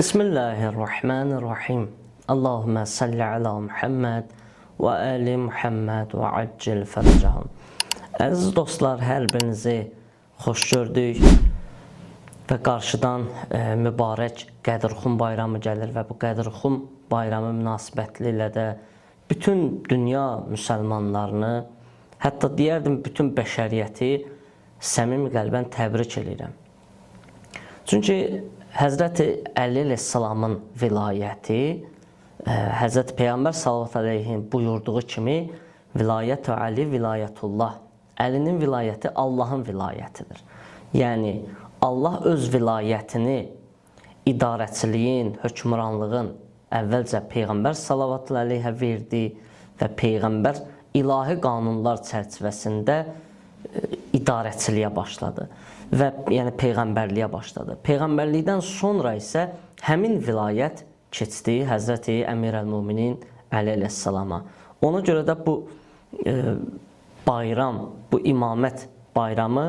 Bismillahirrahmanirrahim. Allahümme salli ala Muhammed və ali Muhammed və accil fərcəhəm. Əziz dostlar, hər birinizi xoş gördük və qarşıdan mübarək Qədirxum bayramı gəlir və bu Qədirxum bayramı münasibətli də bütün dünya müsəlmanlarını, hətta deyərdim bütün bəşəriyyəti səmimi qəlbən təbrik edirəm. Çünki Həzrəti Əli əleyhissalamın vilayəti, Həzrəti Peyğəmbər sallallahu əleyhi buyurduğu kimi vilayət-ü Əli vilayətullah. Əlinin vilayəti Allahın vilayətidir. Yəni Allah öz vilayətini, idarəçiliyin, hökmranlığın əvvəlcə Peyğəmbər sallallahu əleyhi verdi və Peyğəmbər ilahi qanunlar çərçivəsində idarəçiliyə başladı və yəni Peyğəmbərliyə başladı. Peyğəmbərlikdən sonra isə həmin vilayət keçdi Həzrəti Əmir-əl-Müminin Əli əleyhissalama. Ona görə də bu bayram, bu imamət bayramı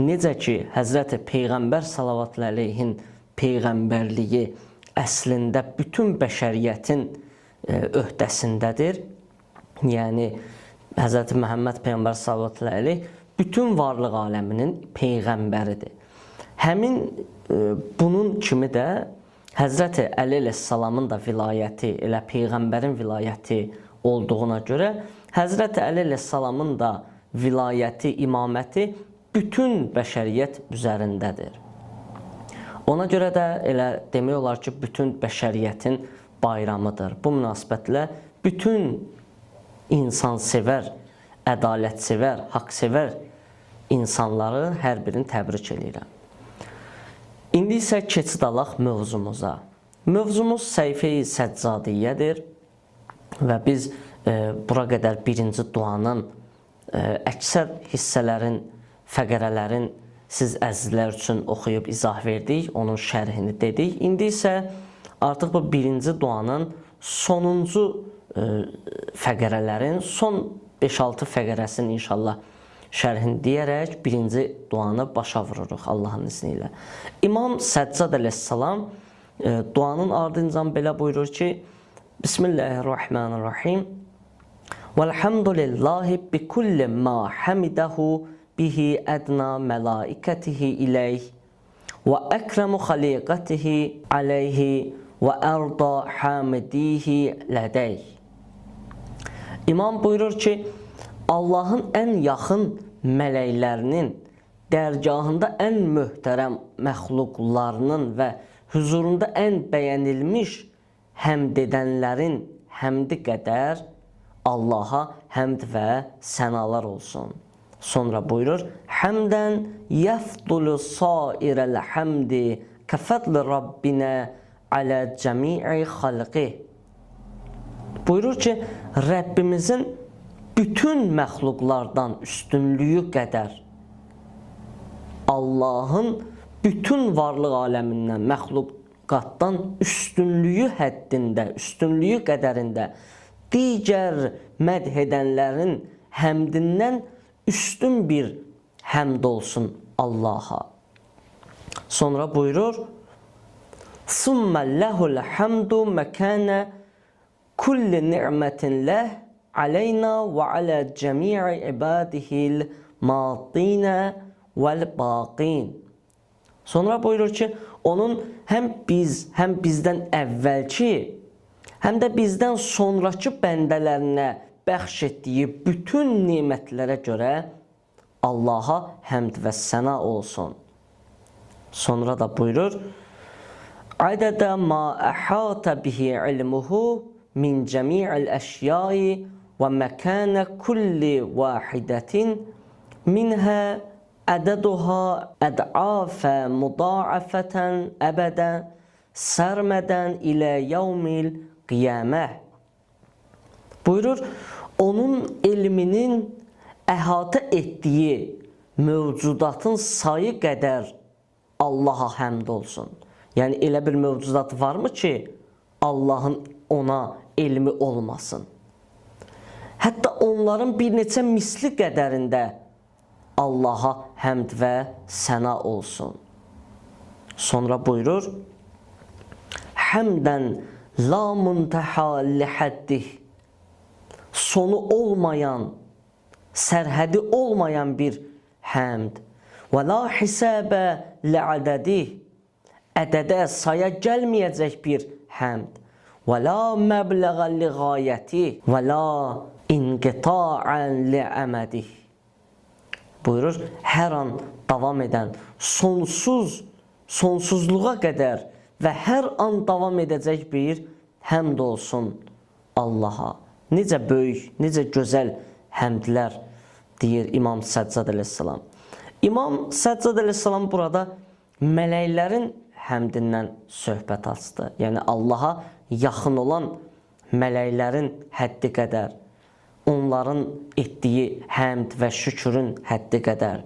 necə ki Həzrəti Peyğəmbər sallallahu əleyhin peyğəmbərliyi əslində bütün bəşəriyyətin öhdəsindədir. Yəni Həzrəti Məhəmməd Peyğəmbər sallallahu əleyhi bütün varlıq aləminin peyğəmbəridir. Həmin bunun kimi də Həzrəti Əli əleyhissalamın da vilayəti elə peyğəmbərin vilayəti olduğuna görə Həzrəti Əli əleyhissalamın da vilayəti, imaməti bütün bəşəriyyət üzərindədir. Ona görə də elə demək olar ki, bütün bəşəriyyətin bayramıdır. Bu münasibətlə bütün insansevər, ədalətsevər, haqsevər insanları hər birini təbrik edirəm. İndi isə keçid alaq mövzumuza. Mövzumuz Səhifə-i Səccadiyyədir və biz bura qədər birinci duanın əksər hissələrin, fəqərələrin siz əzizlər üçün oxuyub izah verdik, onun şərhini dedik. İndi isə artıq bu birinci duanın sonuncu fəqərələrin son 5-6 fəqərəsini inşallah şərhini deyərək birinci duanı başa vururuq Allahın izni ilə. İmam Səccad əleyhissalam duanın ardıncan belə buyurur ki, Bismillahirrahmanirrahim. Velhamdülillahi bi kulli ma hamidahu bihi ədna mələikətihi iləyh və əkrəmu xaliqətihi aleyhi və ərda hamidihi lədəyh. İmam buyurur ki, Allahın ən yaxın mələklərinin dərgahında ən möhtərəm məxluqlarının və huzurunda ən bəyənilmiş həmd edənlərin həmdi qədər Allaha həmd və sənalar olsun. Sonra buyurur, Həmdən yəfdulu sairəl həmdi kəfədli Rabbinə alə cəmi'i xalqi. Buyurur ki, Rəbbimizin bütün məxluqlardan üstünlüyü qədər Allahın bütün varlıq aləmindən, məxluqatdan üstünlüyü həddində, üstünlüyü qədərində digər mədh edənlərin həmdindən üstün bir həmd olsun Allaha. Sonra buyurur, Summa lehul hamdu məkənə kulli ni'mətin ləh aleyna və alə cəmi'i ibadihil madinə vəl-baqin. Sonra buyurur ki, onun həm bizdən əvvəlki, həm də bizdən sonraki bəndələrinə bəxş etdiyi bütün nimətlərə görə Allaha həmd və səna olsun. Sonra da buyurur, Ədədə ma əhətə bihi ilmuhu min cəmi'il əşyai və məkənə kulli vahidətin minhə ədəduha əd'afə mudaafətən əbədən sərmədən ilə yevmil qiyaməh. Buyurur, onun elminin əhatə etdiyi mövcudatın sayı qədər Allaha həmd olsun. Yəni elə bir mövcudat varmı ki, Allahın ona elmi olmasın? Hətta onların bir neçə misli qədərində Allaha həmd və səna olsun. Sonra buyurur, həmdən la muntaha li haddih, sonu olmayan, sərhədi olmayan bir həmd. Və la hisabə li adədih, ədədə, saya gəlməyəcək bir həmd. Və la məbləğə li qayətih, və la inqita'ən li əmədih. Buyurur, hər an davam edən, sonsuzluğa qədər və hər an davam edəcək bir həmd olsun Allaha. Necə böyük, necə gözəl həmdlər deyir İmam Səccad əleyhissalam. İmam Səccad əleyhissalam burada mələklərin həmdindən söhbət açdı. Yəni Allaha yaxın olan mələklərin həddi qədər, onların etdiyi həmd və şükrün həddi qədər.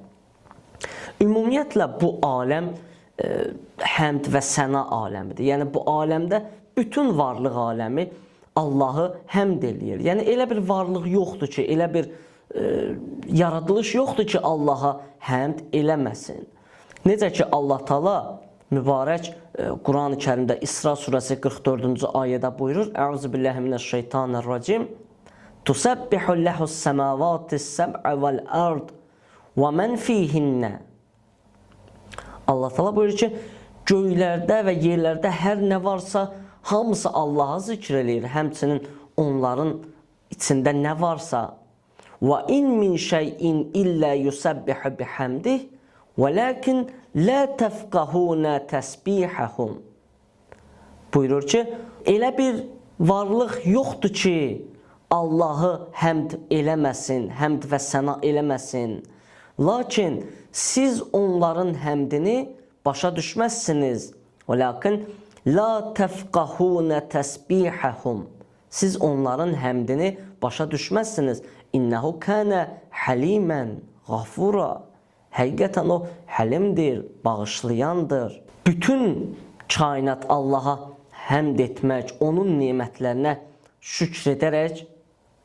Ümumiyyətlə bu aləm həmd və səna aləmidir. Yəni bu aləmdə bütün varlıq aləmi Allahı həmd eləyir. Yəni elə bir varlıq yoxdur ki, elə bir yaradılış yoxdur ki, Allaha həmd eləməsin. Necə ki Allah Taala mübarək Quran-ı Kərimdə İsra surəsi 44-cü ayədə buyurur: Əuzu billahi mineşşeytanirracim. Tusabbihu lehus semavatis-seb'u vel-ard və men fihinnə. Allah Taala buyurur ki, göylərdə və yerlərdə hər nə varsa hamısı Allah'a zikr eləyir. Həmçinin onların içində nə varsa. Və in min şeyin illə yusabbihu bihamdih, velakin la tefqahuna təsbihəhum. Buyurur ki, elə bir varlıq yoxdur ki, Allahı həmd eləməsin, həmd və səna eləməsin. Lakin siz onların həmdini başa düşməzsiniz. Velakin la tefqahuna təsbihəhum. Siz onların həmdini başa düşməzsiniz. İnnehu kana haliman ghafura. Həqiqətən o həlimdir, bağışlayandır. Bütün kainat Allaha həmd etmək, onun nemətlərinə şükr edərək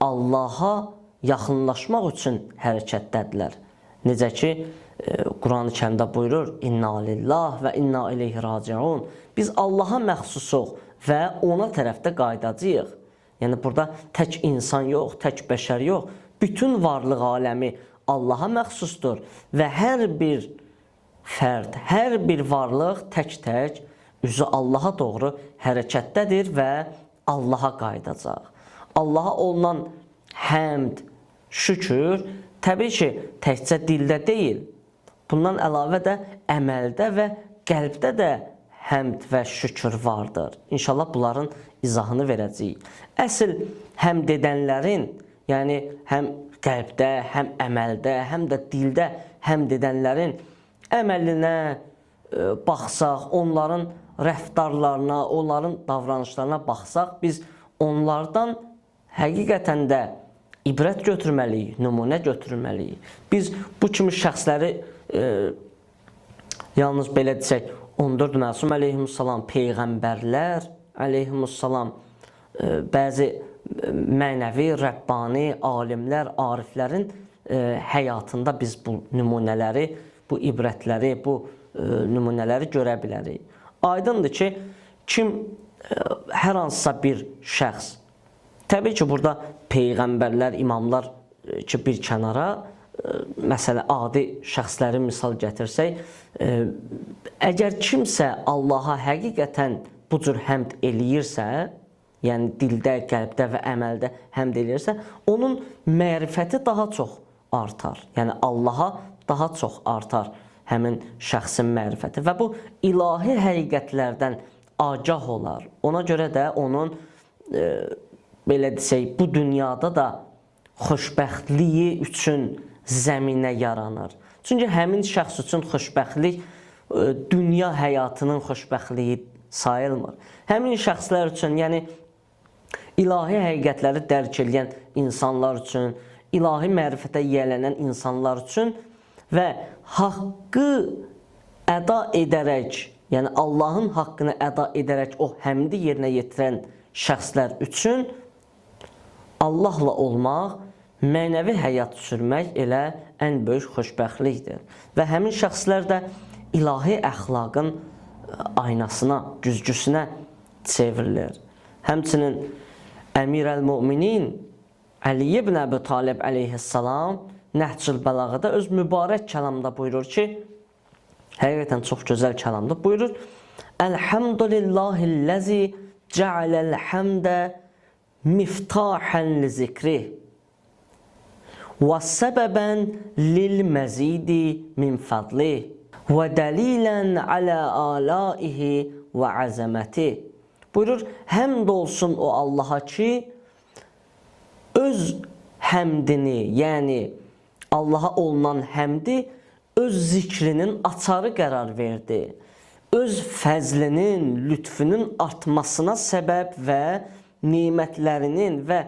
Allaha yaxınlaşmaq üçün hərəkətdədirlər. Necə ki Quran-ı Kərimdə buyurur: İnna lillah və inna ileyhi raciun. Biz Allaha məxsusuq və ona tərəfdə qayıdacağıq. Yəni burada tək insan yox, tək bəşər yox, bütün varlıq aləmi Allaha məxsusdur və hər bir fərd, hər bir varlıq tək-tək üzü Allaha doğru hərəkətdədir və Allaha qayıdacaq. Allaha olunan həmd, şükür təbii ki, təkcə dildə deyil. Bundan əlavə də əməldə və qəlbdə də həmd və şükür vardır. İnşallah bunların izahını verəcəyik. Əsl həmd edənlərin, yəni həm qəlbdə, həm əməldə, həm də dildə həmd edənlərin əməlinə baxsaq, onların rəftarlarına, onların davranışlarına baxsaq, biz onlardan həqiqətən də ibrət götürməliyik, nümunə götürməliyik. Biz bu kimi şəxsləri yalnız belə desək, 14 məsum əleyhissalam, peyğəmbərlər əleyhissalam, bəzi mənəvi, rəbbani, alimlər, ariflərin həyatında biz bu nümunələri, bu ibrətləri, bu nümunələri görə bilərik. Aydındır ki, kim hər hansısa bir şəxs, təbii ki, burada peyğəmbərlər, imamlar ki, bir kənara, məsələ adi şəxsləri misal gətirsək, əgər kimsə Allaha həqiqətən bu cür həmd eləyirsə, yəni dildə, qəlbdə və əməldə həmd eləyirsə, onun mərifəti daha çox artar. Yəni Allaha daha çox artar həmin şəxsin mərifəti və bu ilahi həqiqətlərdən agah olar. Ona görə də onun belə desək, bu dünyada da xoşbəxtliyi üçün zəminə yaranır. Çünki həmin şəxs üçün xoşbəxtlik dünya həyatının xoşbəxtliyi sayılmır. Həmin şəxslər üçün, yəni ilahi həqiqətləri dərk edən insanlar üçün, ilahi mərifətə yiyələnən insanlar üçün və haqqı əda edərək, yəni Allahın haqqını əda edərək o həmdi yerinə yetirən şəxslər üçün Allahla olmaq, mənəvi həyat sürmək elə ən böyük xoşbəxtlikdir. Və həmin şəxslər də ilahi əxlaqın aynasına, güzgüsünə çevrilir. Həmçinin Əmir əl-Müminin Əli ibn Əbi Talib əleyhissalam Nəhcül Bəlağədə öz mübarək kəlamda buyurur ki, həqiqətən çox gözəl kəlamda buyurur: Elhamdülillahilləzi cəaləl həmdə miftahən li zikri və səbəbən lil məzidi min fadli və dəlilən alə alaihi və əzəməti. Buyurur, həmd olsun o Allaha ki, öz həmdini, yəni Allaha olunan həmdi öz zikrinin açarı qərar verdi. Öz fəzlinin, lütfünün artmasına səbəb və nimətlərinin və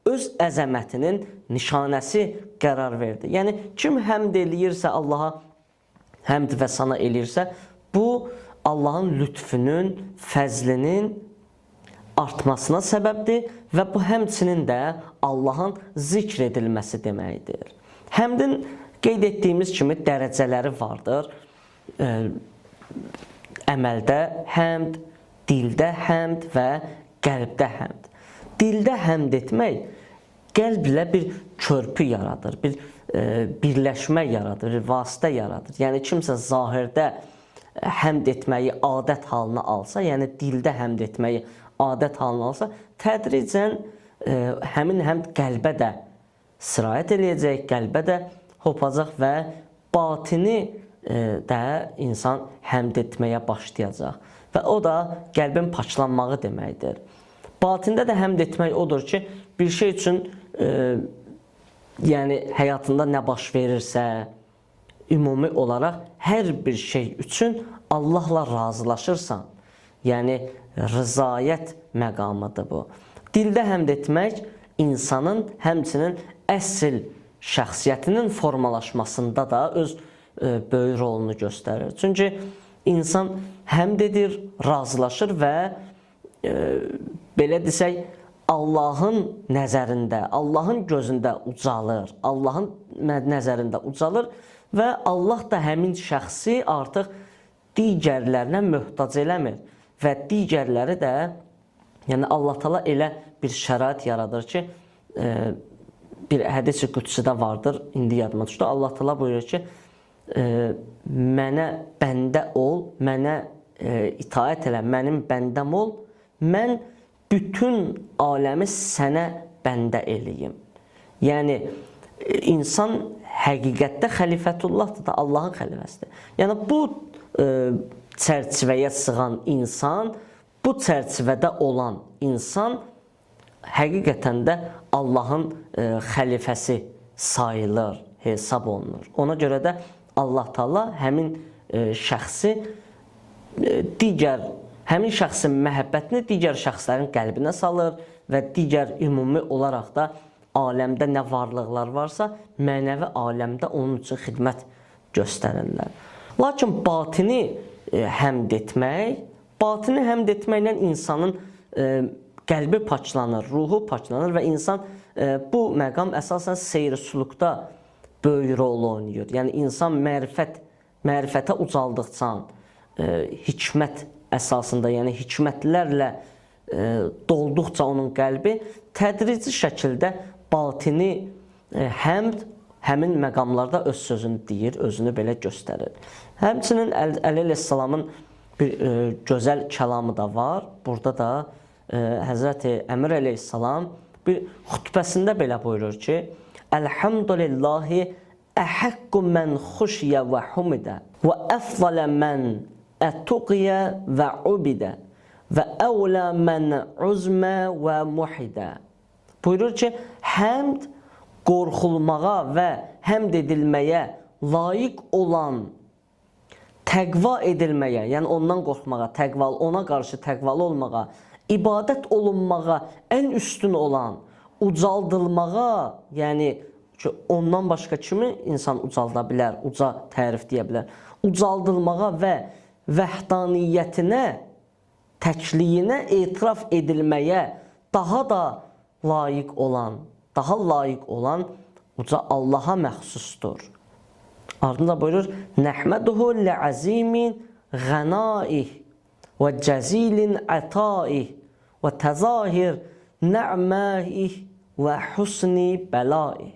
öz əzəmətinin nişanəsi qərar verdi. Yəni, kim həmd eləyirsə Allaha, həmd və sana eləyirsə, bu Allahın lütfünün, fəzlinin artmasına səbəbdir və bu həmçinin də Allahın zikr edilməsi deməkdir. Həmdin qeyd etdiyimiz kimi dərəcələri vardır. Əməldə həmd, dildə həmd və qəlbdə həmd. Dildə həmd etmək qəlblə bir körpü yaradır, bir birləşmə yaradır, bir vasitə yaradır. Yəni kimsə zahirdə həmd etməyi adət halına alsa, yəni dildə həmd etməyi adət halına alsa, tədricən həmin həmd qəlbə də sirayət eləyəcək, qəlbə də hopacaq və batini də insan həmd etməyə başlayacaq. Və o da qəlbin paçlanmağı deməkdir. Batində də həmd etmək odur ki, bir şey üçün yəni həyatında nə baş verirsə, ümumi olaraq hər bir şey üçün Allahla razılaşırsan. Yəni rızayət məqamıdır bu. Dildə həmd etmək insanın həmçinin əsl şəxsiyyətinin formalaşmasında da öz böyük rolunu göstərir. Çünki insan həmd edir, razılaşır və belə desək, Allahın nəzərində, Allahın gözündə ucalır, Allahın nəzərində ucalır və Allah da həmin şəxsi artıq digərlərinə möhtac eləmir və digərləri də, yəni Allah Taala elə bir şərait yaradır ki, bir hədis-i qüdsüdə vardır, indi yadıma düşdü. Allah Taala buyurur ki, mənə bəndə ol, mənə itaət elə, mənim bəndəm ol, mən bütün aləmi sənə bəndə eləyim. Yəni, insan həqiqətdə xəlifətullahdır da, Allahın xəlifəsidir. Yəni, bu çərçivəyə sığan insan, bu çərçivədə olan insan həqiqətən də Allahın xəlifəsi sayılır, hesab olunur. Ona görə də Allah Taala həmin şəxsi həmin şəxsin məhəbbətini digər şəxslərin qəlbinə salır və digər ümumi olaraq da aləmdə nə varlıqlar varsa, mənəvi aləmdə onun üçün xidmət göstərirlər. Lakin batini həmd etməklə insanın qəlbi paçlanır, ruhu paçlanır və insan bu məqam əsasən seyr-sülukda böyük rol oynayır. Yəni, insan mərifətə ucaldıqca, hikmət əsasında, yəni hikmətlərlə dolduqca onun qəlbi tədrici şəkildə batini həmd həmin məqamlarda öz sözünü deyir, özünü belə göstərir. Həmçinin Əli əleyhissalamın bir gözəl kəlamı da var. Burada da Həzrəti Əmir əleyhissalam bir xutbəsində belə buyurur ki, Elhamdülillahi əhəqqu mən xuşiyə və humidə və əfzalə mən ətuqiyə və ubidə və əvlə mən uzmə və muhidə. Buyurur ki, həmd qorxulmağa və həmd edilməyə layiq olan, təqva edilməyə, yəni ondan qorxmağa, ona qarşı təqvalı olmağa, ibadət olunmağa ən üstün olan, ucaldılmağa, yəni ki, ondan başqa kimi insan ucalda bilər, uca tərif deyə bilər, ucaldılmağa və vəhdaniyyətinə, təkliyinə etiraf edilməyə daha da layiq olan, uca Allaha məxsusdur. Ardında buyurur, Nəhməduhu lə'azimin ғənaih və cəzilin ətaih və təzahir nə'məih və husni bəlaih.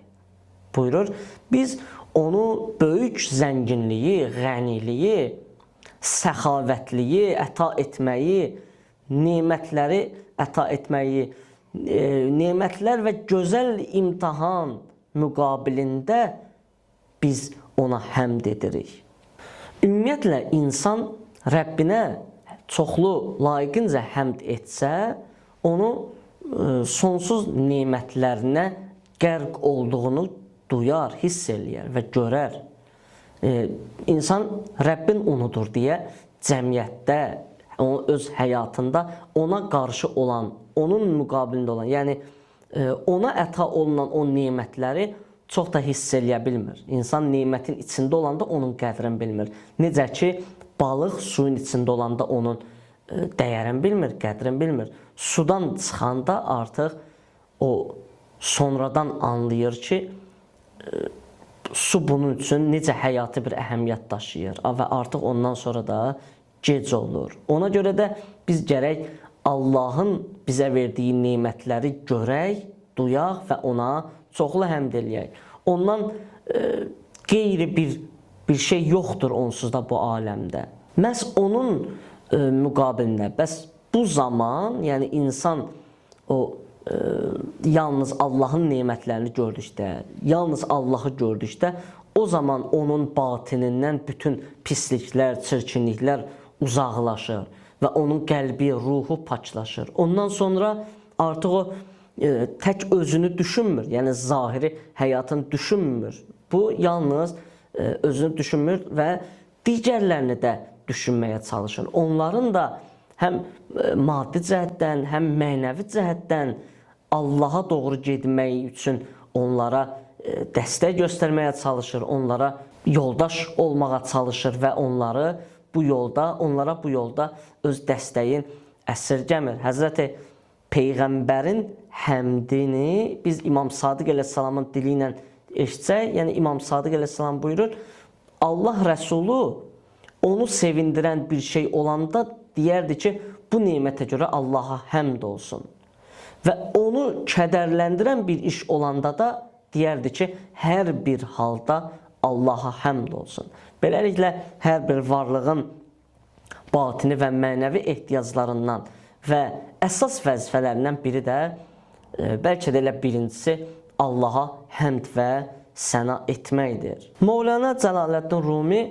Buyurur, biz onu böyük zənginliyi, qəniliyi, səxavətliyi, əta etməyi, nemətləri əta etməyi, nemətlər və gözəl imtahan müqabilində biz ona həmd edirik. Ümumiyyətlə, insan Rəbbinə çoxlu layiqincə həmd etsə, onu sonsuz nemətlərinə qərq olduğunu duyar, hiss eləyər və görər. İnsan Rəbbin unudur deyə cəmiyyətdə, öz həyatında ona qarşı olan, onun müqabilində olan, yəni ona əta olunan o nemətləri çox da hiss eləyə bilmir. İnsan nemətin içində olanda onun qədrini bilmir. Necə ki, balıq suyun içində olanda onun dəyərini bilmir, qədrini bilmir. Sudan çıxanda artıq o sonradan anlayır ki, su bunun üçün necə həyati bir əhəmiyyət daşıyır və artıq ondan sonra da gec olur. Ona görə də biz gərək Allahın bizə verdiyi nemətləri görək, duyaq və ona çoxlu həmd eləyək. Ondan qeyri bir şey yoxdur onsuz da bu aləmdə. Məhz onun müqabilində, bəs bu zaman, yəni insan o yalnız Allahın nemətlərini gördükdə, yalnız Allahı gördükdə, o zaman onun batinindən bütün pisliklər, çirkinliklər uzaqlaşır və onun qəlbi, ruhu paçlaşır. Ondan sonra artıq o tək özünü düşünmür, yəni zahiri həyatını düşünmür. Bu yalnız özünü düşünmür və digərlərini də düşünməyə çalışır. Onların da həm maddi cəhətdən, həm mənəvi cəhətdən Allaha doğru getmək üçün onlara dəstək göstərməyə çalışır, onlara yoldaş olmağa çalışır və onlara bu yolda öz dəstəyin əsirgəmir. Həzrəti Peyğəmbərin həmdini biz İmam Sadiq əleyhissalamın dili ilə eşitsək, yəni İmam Sadiq əleyhissalam buyurur, Allah Rəsulu onu sevindirən bir şey olanda deyərdi ki, bu nemətə görə Allaha həmd olsun. Və onu kədərləndirən bir iş olanda da deyərdi ki, hər bir halda Allaha həmd olsun. Beləliklə, hər bir varlığın batini və mənəvi ehtiyaclarından və əsas vəzifələrindən biri də, bəlkə də elə birincisi, Allaha həmd və səna etməkdir. Mövlana Cəlaləddin Rumi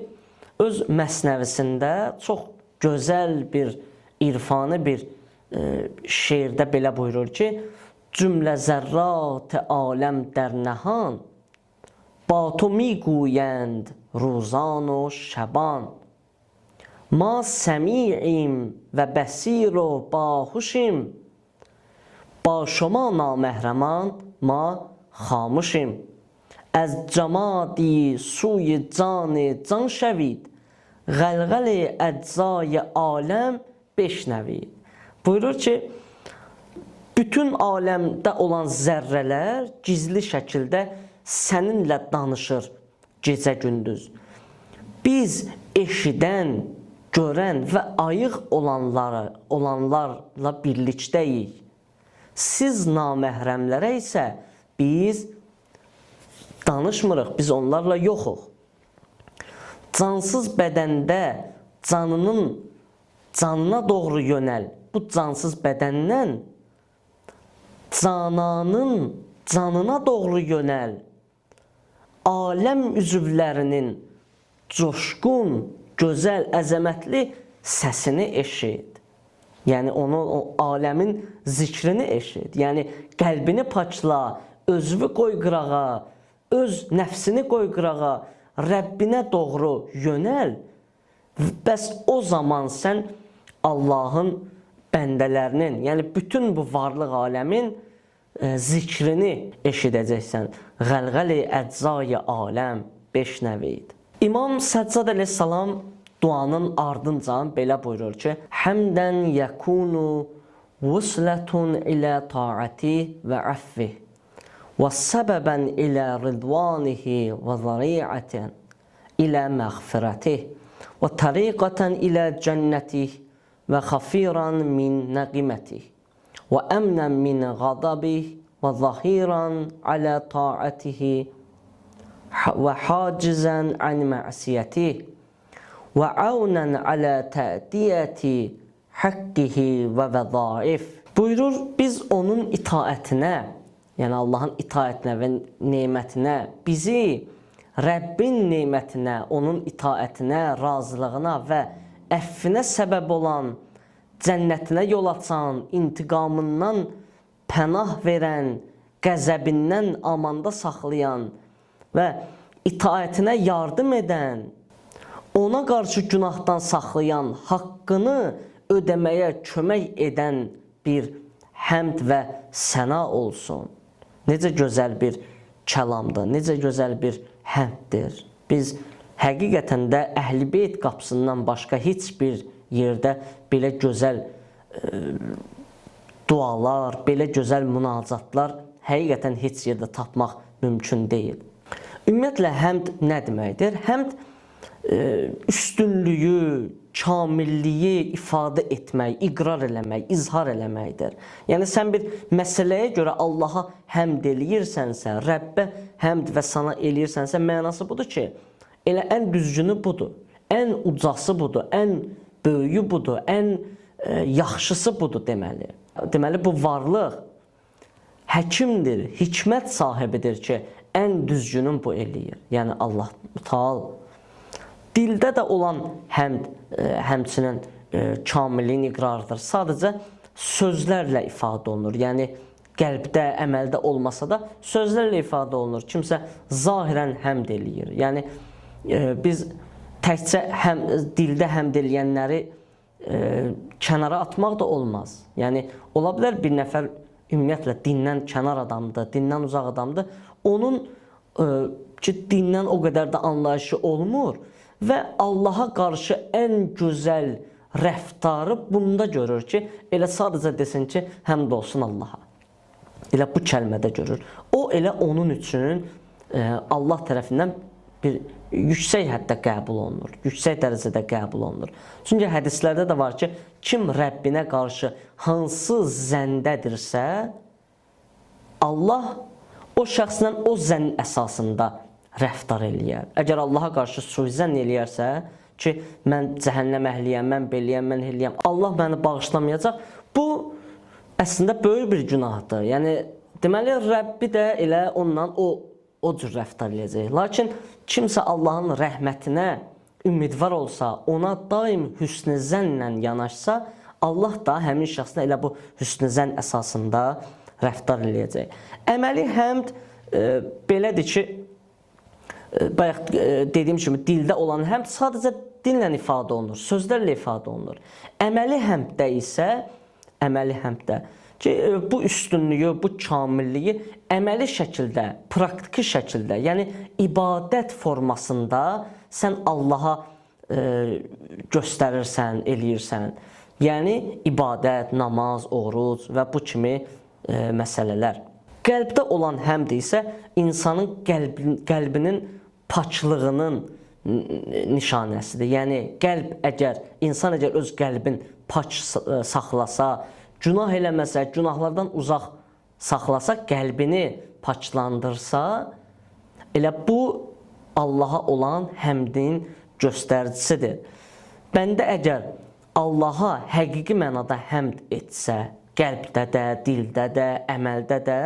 öz məsnəvisində çox gözəl bir, irfani bir şeirdə belə buyurur ki, cümlə zərrat-ı aləm dər nəhan, ba tu mi guyənd ruzan و şəban. Ma səmi'im və bəsir و باهوشیم, با شما نامهرمان ما خاموشیم. از جمادی سوی جان جان شوید، غلغل اجزای aləm beşnəvid. Buyurur ki, bütün aləmdə olan zərrələr gizli şəkildə səninlə danışır gecə gündüz. Biz eşidən, görən və ayıq olanlarla birlikdəyik. Siz naməhrəmlərə isə biz danışmırıq, biz onlarla yoxuq. Cansız bədəndə canına doğru yönəl. Bu cansız bədəndən cananın canına doğru yönəl. Aləm üzvlərinin coşqun, gözəl, əzəmətli səsini eşit. Yəni o aləmin zikrini eşit. Yəni qəlbini paçla, özünü qoy qırağa, öz nəfsini qoy qırağa, Rəbbinə doğru yönəl. Bəs o zaman sən Allahın bəndələrinin, yəni bütün bu varlıq aləmin zikrini eşidəcəksən. Qəlqəli əczai aləm beşnəvid. İmam Səccad əleyhissalam duanın ardınca belə buyurur ki, həmdən yəkunu vuslətun ilə taati və əffi və səbəbən ilə ridvanihi və zari'ətən ilə məğfirətih və təriqətən ilə cənnətih və xafiran min nəqimətih və əmnən min qadabih və zahiran alə taatihi və hacizən ən məsiyyətih və avnən alə tədiyyəti haqqihi və vəzaif. Buyurur, biz onun itaətinə, yəni Allahın itaətinə və nemətinə, bizi Rəbbin nemətinə, onun itaətinə, razılığına və əffinə səbəb olan, cənnətinə yol açan, intiqamından pənah verən, qəzəbindən amanda saxlayan və itaətinə yardım edən, ona qarşı günahdan saxlayan, haqqını ödəməyə kömək edən bir həmd və səna olsun. Necə gözəl bir kəlamdır, necə gözəl bir həmddir. Biz həqiqətən də Əhl-i Beyt qapısından başqa heç bir yerdə belə gözəl dualar, belə gözəl münacatlar həqiqətən heç yerdə tapmaq mümkün deyil. Ümumiyyətlə, həmd nə deməkdir? Həmd üstünlüyü, kamilliyi ifadə etmək, iqrar eləmək, izhar eləməkdir. Yəni, sən bir məsələyə görə Allaha həmd eləyirsənsə, Rəbbə həmd və sana eləyirsənsə, mənası budur ki, elə ən düzgünü budur, ən ucası budur, ən böyüyü budur, ən yaxşısı budur deməli. Deməli, bu varlıq həkimdir, hikmət sahibidir ki, ən düzgünün bu eləyir. Yəni, Allah Teala. Dildə də olan həmd, həmçinin kamilliyin iqrarıdır. Sadəcə sözlərlə ifadə olunur. Yəni, qəlbdə, əməldə olmasa da sözlərlə ifadə olunur. Kimsə zahirən həmd eləyir. Yəni, biz təkcə dildə həmd eləyənləri kənara atmaq da olmaz. Yəni, ola bilər bir nəfər ümumiyyətlə dindən kənar adamdır, dindən uzaq adamdır. Onun ki, dindən o qədər də anlayışı olmur. Və Allaha qarşı ən gözəl rəftarı bunda görür ki, elə sadəcə desin ki, həmd olsun Allaha. Elə bu kəlmədə görür. O, elə onun üçün Allah tərəfindən bir yüksək həddə qəbul olunur. Yüksək dərəcədə qəbul olunur. Çünki hədislərdə də var ki, kim Rəbbinə qarşı hansı zəndədirsə, Allah o şəxslə o zənn əsasında rəftar eləyər. Əgər Allaha qarşı suizən eləyərsə ki, mən cəhənnəm əhliyəm, mən beləyəm, mən eləyəm, Allah məni bağışlamayacaq, bu əslində böyük bir günahdır. Yəni, deməli, Rəbbi də elə ondan o cür rəftar eləyəcək. Lakin kimsə Allahın rəhmətinə ümidvar olsa, ona daim hüsn-i zənnlə yanaşsa, Allah da həmin şəxslə elə bu hüsn-i zənn əsasında rəftar eləyəcək. Əməli həmd belədir ki, bayaq dediyim kimi, dildə olan həmd sadəcə dillə ifadə olunur, sözlərlə ifadə olunur. Əməli həmddə isə, əməli həmddə ki, bu üstünlüyü, bu kamilliyi əməli şəkildə, praktiki şəkildə, yəni ibadət formasında sən Allaha göstərirsən, eləyirsən. Yəni ibadət, namaz, oruc və bu kimi məsələlər. Qəlbdə olan həmd isə insanın qəlbinin paçlığının nişanəsidir. Yəni, insan əgər öz qəlbin paç saxlasa, günah eləməsə, günahlardan uzaq saxlasa, qəlbini paçlandırsa, elə bu Allaha olan həmdin göstəricisidir. Bəndə əgər Allaha həqiqi mənada həmd etsə, qəlbdə də, dildə də, əməldə də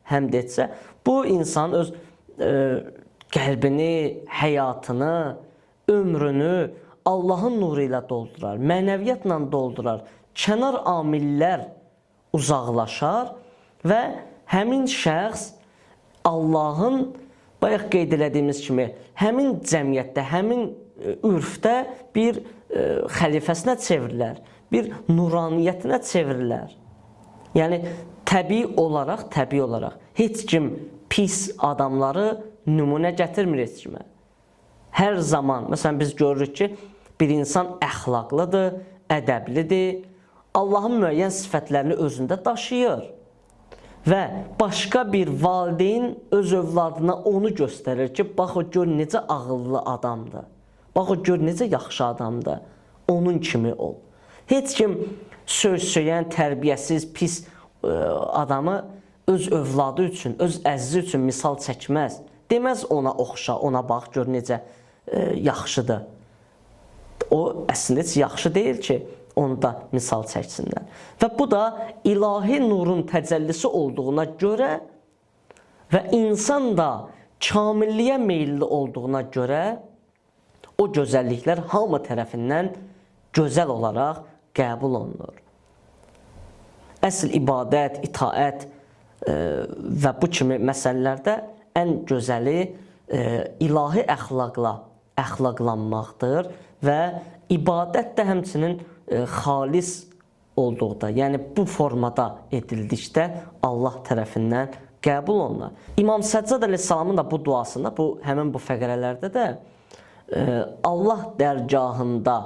həmd etsə, bu insan öz qəlbini, həyatını, ömrünü Allahın nuru ilə doldurar, mənəviyyatla doldurar, kənar amillər uzaqlaşar və həmin şəxs Allahın, bayaq qeyd elədiyimiz kimi, həmin cəmiyyətdə, həmin ürfdə bir xəlifəsinə çevrilər, bir nuraniyyətinə çevrilər. Yəni, təbii olaraq heç kim pis adamları nümunə gətirmir heç kimə. Hər zaman, məsələn, biz görürük ki, bir insan əxlaqlıdır, ədəblidir, Allahın müəyyən sifətlərini özündə daşıyır və başqa bir valideyn öz övladına onu göstərir ki, bax o gör necə ağıllı adamdır, bax o gör necə yaxşı adamdır, onun kimi ol. Heç kim söz-söyən, tərbiyəsiz, pis adamı öz övladı üçün, öz əzizi üçün misal çəkməz. Deməz ona oxşa, ona bax, gör necə yaxşıdır. O əslində heç yaxşı deyil ki, onu da misal çəksinlər. Və bu da ilahi nurun təcəllisi olduğuna görə və insan da kamilliyə meyilli olduğuna görə o gözəlliklər hamı tərəfindən gözəl olaraq qəbul olunur. Əsl ibadət, itaət və bu kimi məsələlərdə ən gözəli ilahi əxlaqla əxlaqlanmaqdır və ibadət də həmçinin xalis olduqda, yəni bu formada edildikdə Allah tərəfindən qəbul olunur. İmam Səccad əleyhissalamın da bu duasında, həmin bu fəqərələrdə də Allah dərgahında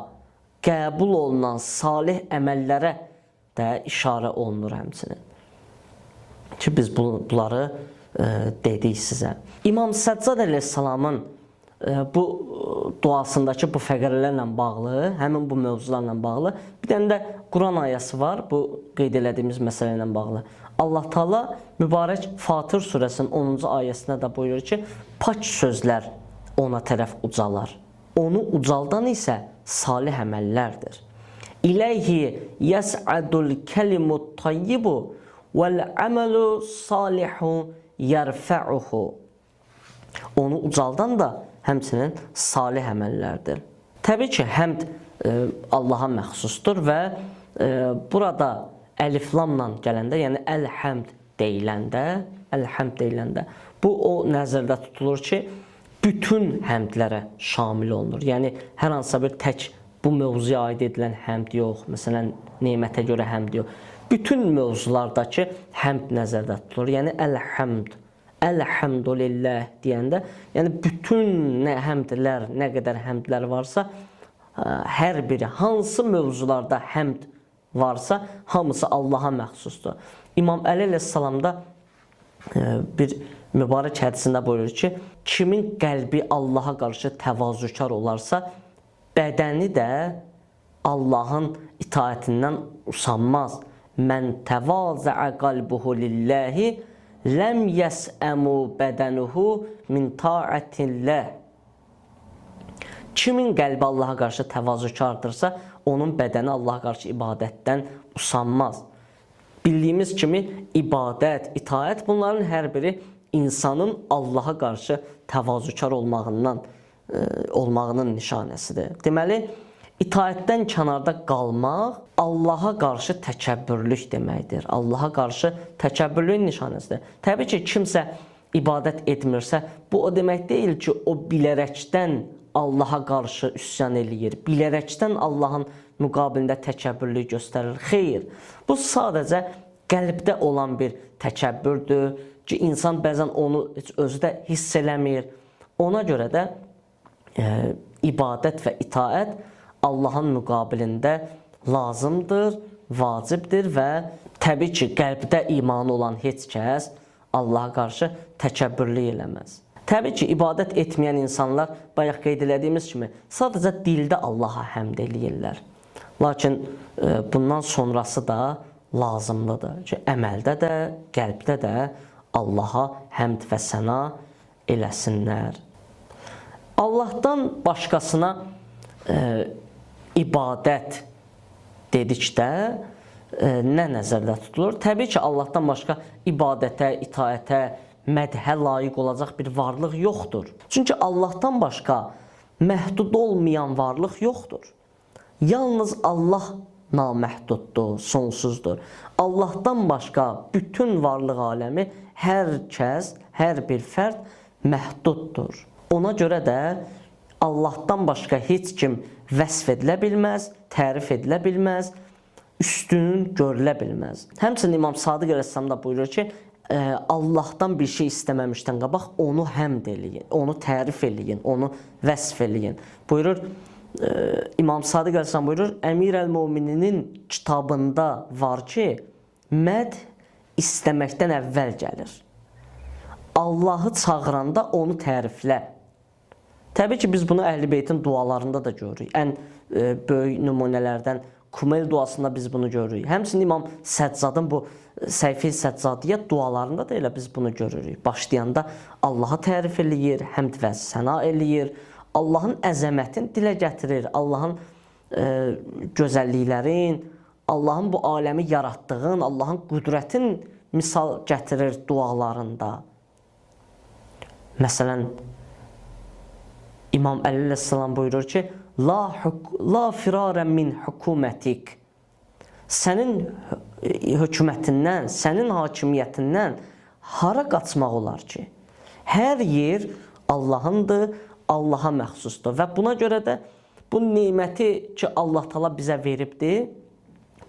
qəbul olunan salih əməllərə də işarə olunur həmçinin. Ki biz bunları dedik sizə. İmam Səccad əleyhissalamın bu duasındakı bu fəqərələrlə bağlı, həmin bu mövzularla bağlı bir dənə də Quran ayəsi var, bu qeyd elədiyimiz məsələ ilə bağlı. Allah Taala mübarək Fatir surəsinin 10-cu ayəsində də buyurur ki, pak sözlər ona tərəf ucalar. Onu ucaldan isə salih əməllərdir. İleyhi yes'adul kelimut tayyibu vel amelu salihu yerfa'uhu. Onu ucaldan da həmçinin salih əməllərdir. Təbii ki, həmd Allaha məxsusdur və burada əliflamla gələndə, yəni əl-həmd deyiləndə, bu o nəzərdə tutulur ki, bütün həmdlərə şamil olunur. Yəni, hər hansısa bir tək bu mövzuya aid edilən həmd yox, məsələn, nemətə görə həmd yox. Bütün mövzulardakı həmd nəzərdə tutulur. Yəni, əl-həmd, əlhəmdülillah deyəndə, yəni bütün nə həmdlər, nə qədər həmdlər varsa, hər biri, hansı mövzularda həmd varsa, hamısı Allaha məxsusdur. İmam Əli əleyhissalamda bir mübarək hədisində buyurur ki, kimin qəlbi Allaha qarşı təvazükar olarsa, bədəni də Allahın itaətindən usanmaz. Mən təvazəə qalbuhu lillahi ləm yəsəmu bədənuhu min taətilləh. Kimin qəlbi Allaha qarşı təvazükardırsa, onun bədəni Allaha qarşı ibadətdən usanmaz. Bildiyimiz kimi ibadət, itaət bunların hər biri insanın Allaha qarşı təvazükar olmağının nişanəsidir. Deməli, itaətdən kənarda qalmaq Allaha qarşı təkəbbürlük deməkdir. Allaha qarşı təkəbbürlüyün nişanəsidir. Təbii ki, kimsə ibadət etmirsə, bu o demək deyil ki, o bilərəkdən Allaha qarşı üsyan eləyir. Bilərəkdən Allahın müqabilində təkəbbürlük göstərir. Xeyr, bu sadəcə qəlbdə olan bir təkəbbürdür ki, insan bəzən onu özü də hiss eləmir. Ona görə də ibadət və itaət Allahın müqabilində lazımdır, vacibdir və təbii ki, qəlbdə imanı olan heç kəs Allaha qarşı təkəbbürlük eləməz. Təbii ki, ibadət etməyən insanlar, bayaq qeyd elədiyimiz kimi, sadəcə dildə Allaha həmd eləyirlər. Lakin bundan sonrası da lazımlıdır ki, əməldə də, qəlbdə də Allaha həmd və səna eləsinlər. Allahdan başqasına ibadət dedikdə nə nəzərdə tutulur? Təbii ki, Allahdan başqa ibadətə, itaətə, mədhə layiq olacaq bir varlıq yoxdur. Çünki Allahdan başqa məhdud olmayan varlıq yoxdur. Yalnız Allah naməhduddur, sonsuzdur. Allahdan başqa bütün varlıq aləmi, hər kəs, hər bir fərd məhduddur. Ona görə də Allahdan başqa heç kim vəsf edilə bilməz, tərif edilə bilməz, üstün görülə bilməz. Həmçinin İmam Sadiq əleyhissalam da buyurur ki, Allahdan bir şey istəməmişdən qabaq onu həmd eləyin, onu tərif eləyin, onu vəsf eləyin. Buyurur, İmam Sadiq əleyhissalam buyurur, Əmir əl-Mömininin kitabında var ki, məd istəməkdən əvvəl gəlir. Allahı çağıranda onu təriflə. Təbii ki, biz bunu Əhl-i Beytin dualarında da görürük. Ən böyük nümunələrdən Kumel duasında biz bunu görürük. Həmçinin İmam Səccadın bu Səhifə-i Səccadiyyə dualarında da elə biz bunu görürük. Başlayanda Allaha tərif eləyir, həmd və səna eləyir, Allahın əzəmətini dilə gətirir, Allahın gözəlliklərin, Allahın bu aləmi yaratdığın, Allahın qüdrətin misal gətirir dualarında. Məsələn, İmam Əli əleyhissalam buyurur ki, La firarə min hukumətik. Sənin hökumətindən, sənin hakimiyyətindən hara qaçmaq olar ki? Hər yer Allahındır, Allaha məxsusdur. Və buna görə də bu neməti ki, Allah Taala bizə veribdir,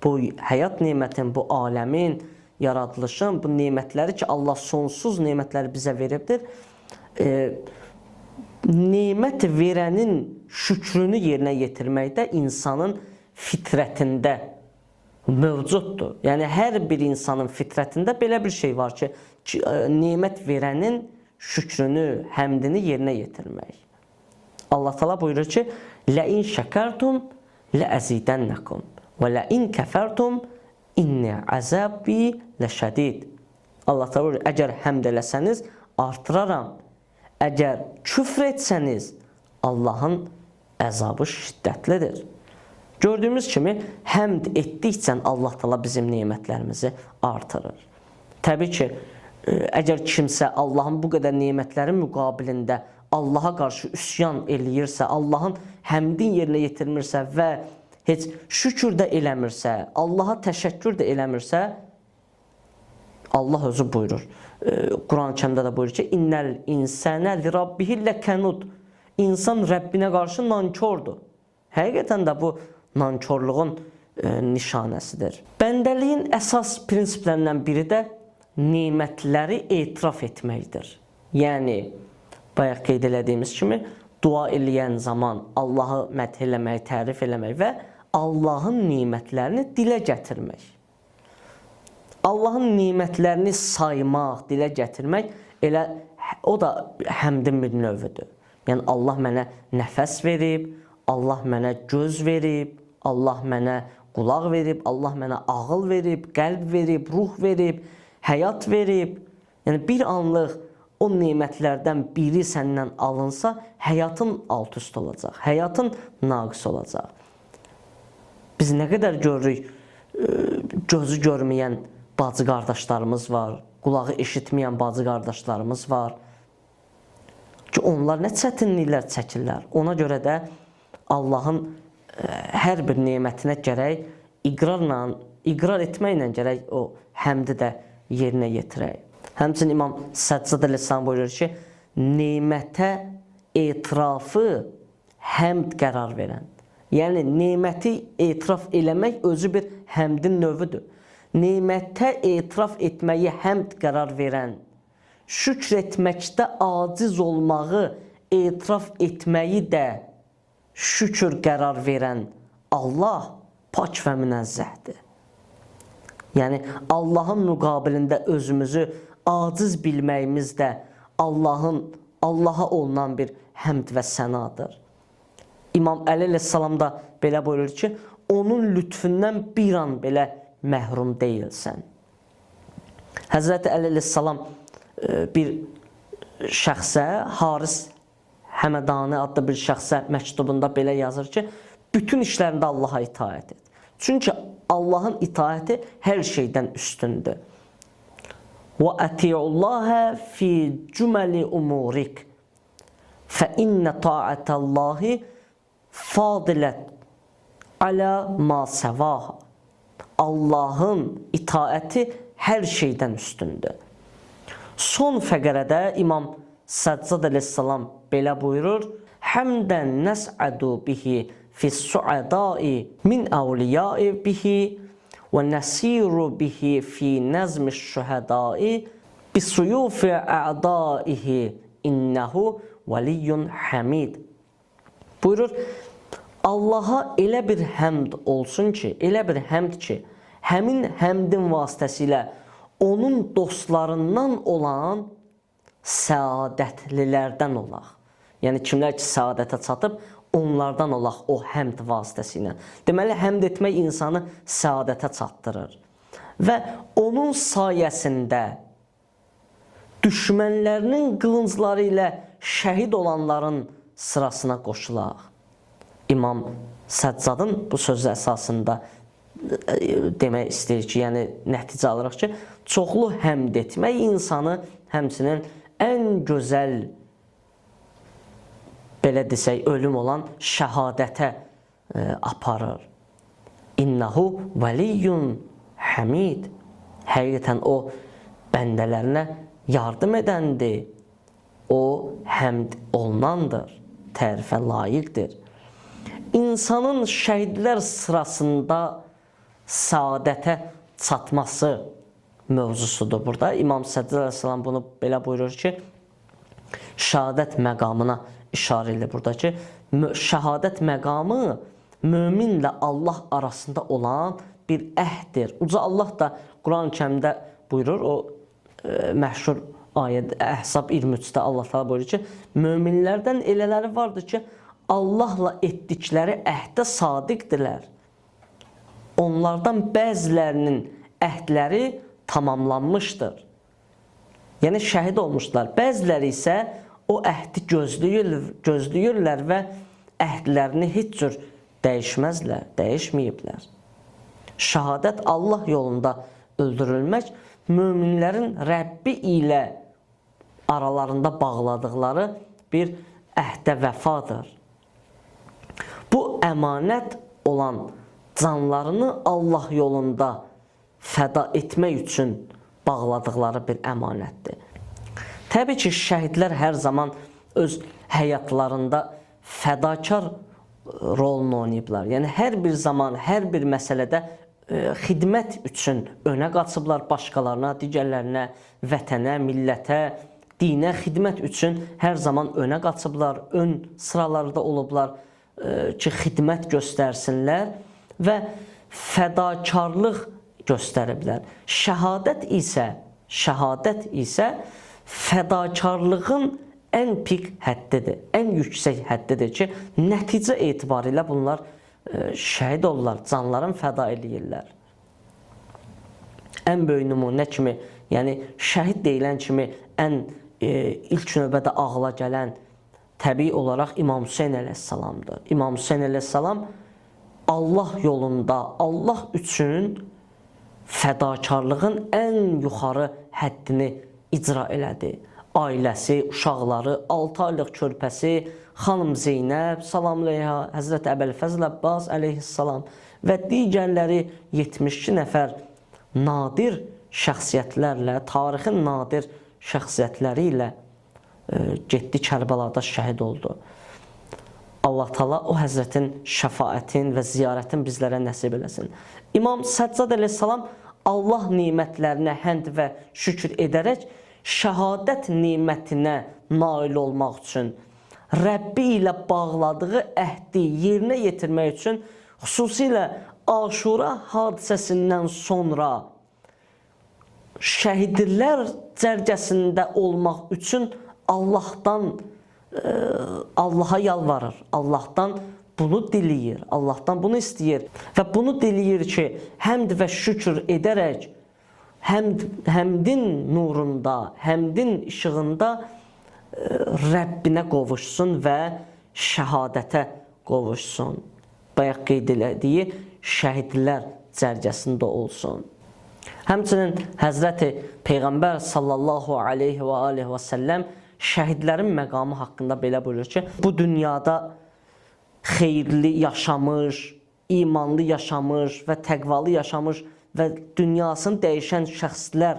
bu həyat nemətin, bu aləmin, yaradılışın, bu nemətləri ki, Allah sonsuz nemətləri bizə veribdir, nemət verənin şükrünü yerinə yetirməkdə insanın fitrətində mövcuddur. Yəni, hər bir insanın fitrətində belə bir şey var ki, nemət verənin şükrünü, həmdini yerinə yetirmək. Allah Taala buyurur ki, Ləin şəkərtum ləəzidənləkum və ləin kəfərtum inni əzəbi ləşədid. Allah Taala buyurur, əgər həmd eləsəniz, artıraram. Əgər küfr etsəniz, Allahın əzabı şiddətlidir. Gördüyümüz kimi, həmd etdikcə Allah Taala bizim nemətlərimizi artırır. Təbii ki, əgər kimsə Allahın bu qədər nemətlərin müqabilində Allaha qarşı üsyan eləyirsə, Allahın həmdin yerinə yetirmirsə və heç şükür də eləmirsə, Allaha təşəkkür də eləmirsə, Allah özü buyurur. Quran-ı Kərimdə də buyurur ki, İnnəl insənə li rabbihi ləkənud. İnsan Rəbbinə qarşı nankordur. Həqiqətən də bu nankorluğun nişanəsidir. Bəndəliyin əsas prinsiplərindən biri də nemətləri etiraf etməkdir. Yəni, bayaq qeyd elədiyimiz kimi, dua eləyən zaman Allahı məth eləmək, tərif eləmək və Allahın nemətlərini dilə gətirmək. Allahın nemətlərini saymaq, dilə gətirmək, elə o da həmdin bir növüdür. Yəni, Allah mənə nəfəs verib, Allah mənə göz verib, Allah mənə qulaq verib, Allah mənə ağıl verib, qəlb verib, ruh verib, həyat verib. Yəni, bir anlıq o nemətlərdən biri səndən alınsa, həyatın alt-üst olacaq, həyatın naqis olacaq. Biz nə qədər görürük, gözü görməyən bacı qardaşlarımız var, qulağı eşitməyən bacı qardaşlarımız var ki, onlar nə çətinliklər çəkirlər. Ona görə də Allahın hər bir nemətinə gərək iqrar etməklə gərək o həmdi də yerinə yetirək. Həmçinin İmam Səccad əleyhissalam buyurur ki, nemətə etirafı həmd qərar verən. Yəni, neməti etiraf eləmək özü bir həmdin növüdür. Nemətə etiraf etməyi həmd qərar verən, şükr etməkdə aciz olmağı etiraf etməyi də şükür qərar verən Allah pak və münezzəhdir. Yəni, Allahın müqabilində özümüzü aciz bilməyimiz də Allaha olunan bir həmd və sənadır. İmam Əli əleyhissalam da belə buyurur ki, onun lütfündən bir an belə məhrum deyilsən. Həzrəti Əli əleyhissalam bir şəxsə, Haris Həmədani adlı bir şəxsə məktubunda belə yazır ki, bütün işlərində Allaha itaət et. Çünki Allahın itaəti hər şeydən üstündür. Və əti'ullahə fi cüməli umurik fə innə ta'ətəllahi fadilət alə ma səvaha. Allahın itaəti hər şeydən üstündür. Son fəqərədə İmam Səccad əleyhissalam belə buyurur, həmdən nəs'ədu bihi fis-su'ədai min əvliyai bihi və nəsiru bihi fi nəzmiş-şühədai bisuyufi ə'daihi innəhu vəliyyun həmid. Buyurur, Allaha elə bir həmd olsun ki, elə bir həmd ki, həmin həmdin vasitəsilə onun dostlarından olan səadətlilərdən olaq. Yəni, kimlər ki, səadətə çatıb, onlardan olaq o həmd vasitəsilə. Deməli, həmd etmək insanı səadətə çatdırır. Və onun sayəsində düşmənlərinin qılıncları ilə şəhid olanların sırasına qoşulaq. İmam Səccadın bu sözü əsasında demək istəyir ki, yəni nəticə alırıq ki, çoxlu həmd etmək insanı həmçinin ən gözəl, belə desək, ölüm olan şəhadətə aparır. İnnehu valiyyun hamid. Həqiqətən o bəndələrinə yardım edəndir. O həmd olunandır, tərifə layiqdir. İnsanın şəhidlər sırasında səadətə çatması mövzusudur burada. İmam Səccad əleyhissalam bunu belə buyurur ki, şəhadət məqamına işarə edilir burada ki, şəhadət məqamı möminlə Allah arasında olan bir əhddir. Uca Allah da Quran-ı Kərimdə buyurur, o məşhur ayədə Əhzab 23-də Allah təala buyurur ki, möminlərdən elələri vardır ki, Allahla etdikləri əhdə sadiqdirlər. Onlardan bəzilərinin əhdləri tamamlanmışdır. Yəni şəhid olmuşlar. Bəziləri isə o əhdi gözləyirlər və əhdlərini heç cür dəyişməzlər, dəyişməyiblər. Şəhadət Allah yolunda öldürülmək möminlərin Rəbbi ilə aralarında bağladıqları bir əhdə vəfadır. Bu əmanət olan canlarını Allah yolunda fəda etmək üçün bağladıqları bir əmanətdir. Təbii ki, şəhidlər hər zaman öz həyatlarında fədakar rolunu oynayıblar. Yəni, hər bir zaman, hər bir məsələdə xidmət üçün önə qaçıblar başqalarına, digərlərinə, vətənə, millətə, dinə xidmət üçün hər zaman önə qaçıblar, ön sıralarda olublar ki, xidmət göstərsinlər və fədakarlıq göstəriblər. Şəhadət isə fədakarlığın ən pik həddidir, ən yüksək həddidir ki, nəticə etibarilə bunlar şəhid olurlar, canlarını fəda eləyirlər. Ən böyük nümunə kimi, yəni şəhid deyilən kimi ən ilk növbədə ağla gələn təbii olaraq İmam Hüseyn əleyhissalamdır. İmam Hüseyn əleyhissalam Allah yolunda, Allah üçün fədakarlığın ən yuxarı həddini icra elədi. Ailəsi, uşaqları, 6 aylıq körpəsi, xanım Zeynəb, salam aleyha, Həzrət Əbəlfəzl Əbbas əleyhissalam və digərləri 72 nəfər nadir şəxsiyyətlərlə, tarixin nadir şəxsiyyətləri ilə getdi Kərbəlada şəhid oldu. Allah Taala o Həzrətin şəfaətin və ziyarətin bizlərə nəsib eləsin. İmam Səccad əleyhissalam Allah nemətlərinə həmd və şükür edərək şəhadət nemətinə nail olmaq üçün, Rəbbi ilə bağladığı əhdi yerinə yetirmək üçün, xüsusilə Aşura hadisəsindən sonra şəhidlər cərgəsində olmaq üçün Allaha yalvarır, Allahdan bunu diləyir, Allahdan bunu istəyir və bunu diləyir ki, həmd və şükür edərək həmdin nurunda, həmdin işığında Rəbbinə qovuşsun və şəhadətə qovuşsun. Bayaq qeyd elədiyi şəhidlər cərgəsində olsun. Həmçinin Həzrəti Peyğəmbər sallallahu aleyhi və aleyhi və səlləm şəhidlərin məqamı haqqında belə buyurur ki, bu dünyada xeyirli yaşamış, imanlı yaşamış və təqvalı yaşamış və dünyasını dəyişən şəxslər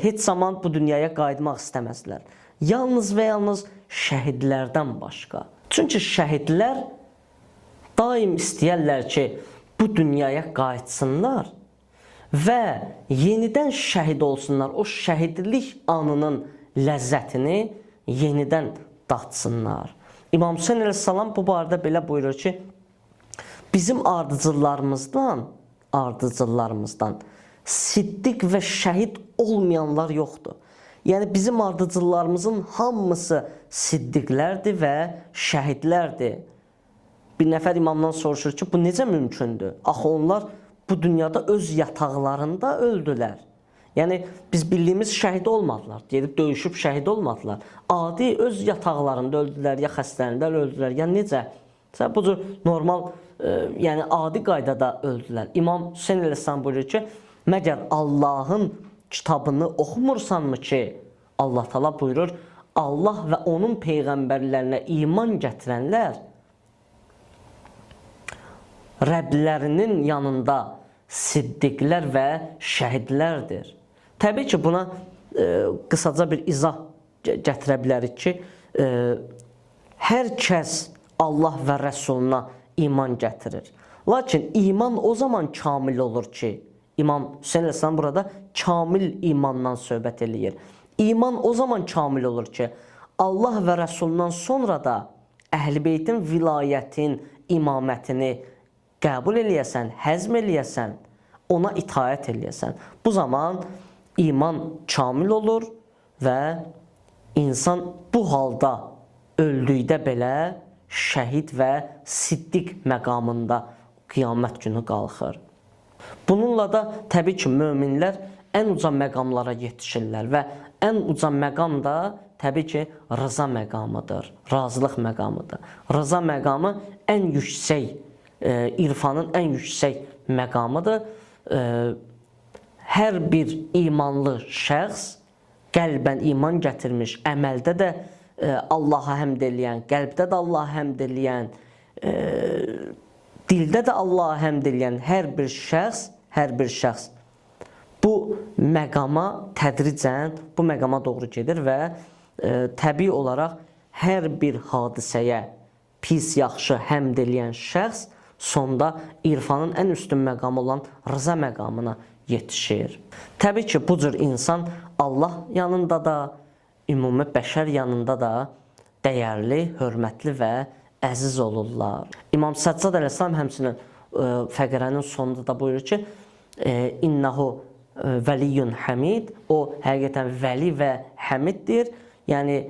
heç zaman bu dünyaya qayıtmaq istəməzlər. Yalnız və yalnız şəhidlərdən başqa. Çünki şəhidlər daim istəyərlər ki, bu dünyaya qayıtsınlar və yenidən şəhid olsunlar. O şəhidlik anının ləzzətini yenidən datsınlar. İmam Hüseyn əleyhissalam bu barədə belə buyurur ki, bizim ardıcıllarımızdan siddiq və şəhid olmayanlar yoxdur. Yəni bizim ardıcıllarımızın hamısı siddiqlərdir və şəhidlərdir. bir nəfər imamdan soruşur ki, bu necə mümkündür? Axı onlar bu dünyada öz yataqlarında öldülər. Yəni biz bildiyimiz şəhid olmadılar. Gedib döyüşüb şəhid olmadılar. Adi öz yataqlarında öldülər, ya xəstəlikdə öldülər, ya necə? Bu cür normal, yəni adi qaydada öldülər. İmam Hüseyn əleyhissalam buyurur ki, məgər Allahın kitabını oxumursanmı ki, Allah Taala buyurur, Allah və onun peyğəmbərlərinə iman gətirənlər Rəblərinin yanında siddiqlər və şəhidlərdir. Təbii ki, buna qısaca bir izah gətirə bilərik ki, hər kəs Allah və Rəsuluna iman gətirir. Lakin iman o zaman kamil olur ki, İmam Hüseyn əleyhissalam burada kamil imandan söhbət eləyir. İman o zaman kamil olur ki, Allah və Rəsulundan sonra da Əhl-i Beytin vilayətin, imamətini qəbul eləyəsən, həzm eləyəsən, ona itaət eləyəsən. Bu zaman iman kamil olur və insan bu halda öldükdə belə şəhid və siddiq məqamında qiyamət günü qalxır. Bununla da təbii ki, möminlər ən uca məqamlara yetişirlər və ən uca məqam da təbii ki, rıza məqamıdır, razılıq məqamıdır. Rıza məqamı ən yüksək, irfanın ən yüksək məqamıdır. Hər bir imanlı şəxs qəlbən iman gətirmiş, əməldə də Allaha həmd eləyən, qəlbdə də Allaha həmd eləyən, dildə də Allaha həmd eləyən hər bir şəxs bu məqama tədricən bu məqama doğru gedir və təbii olaraq hər bir hadisəyə pis, yaxşı həmd eləyən şəxs sonda irfanın ən üstün məqamı olan rıza məqamına yetişir. Təbii ki, bu cür insan Allah yanında da, ümumi bəşər yanında da dəyərli, hörmətli və əziz olurlar. İmam Səccad əleyhissalam həmçinin fəqərənin sonunda da buyurur ki, İnnehu vəliyyun həmid, o həqiqətən vəli və həmiddir. Yəni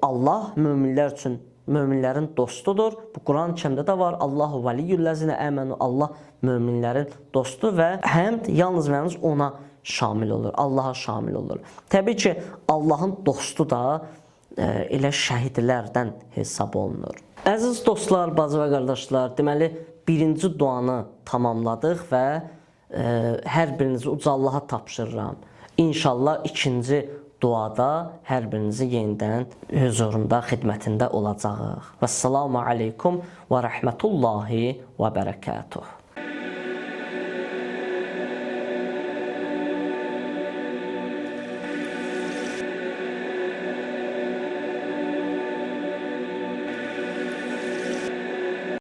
Allah möminlər üçün möminlərin dostudur. Bu Quran-ı Kərimdə də var. Allahu vəliyyullezine əmənu. Allah möminlərin dostudur və həmd yalnız və yalnız ona şamil olur. Allaha şamil olur. Təbii ki, Allahın dostu da elə şəhidlərdən hesab olunur. Əziz dostlar, bacı və qardaşlar, deməli birinci duanı tamamladıq və hər birinizi uca Allaha tapşırıram. İnşallah ikinci duada hər birinizi yenidən huzurunda, xidmətində olacağıq. Vəssalamu aleykum və rəhmətullahi və bərəkətuh.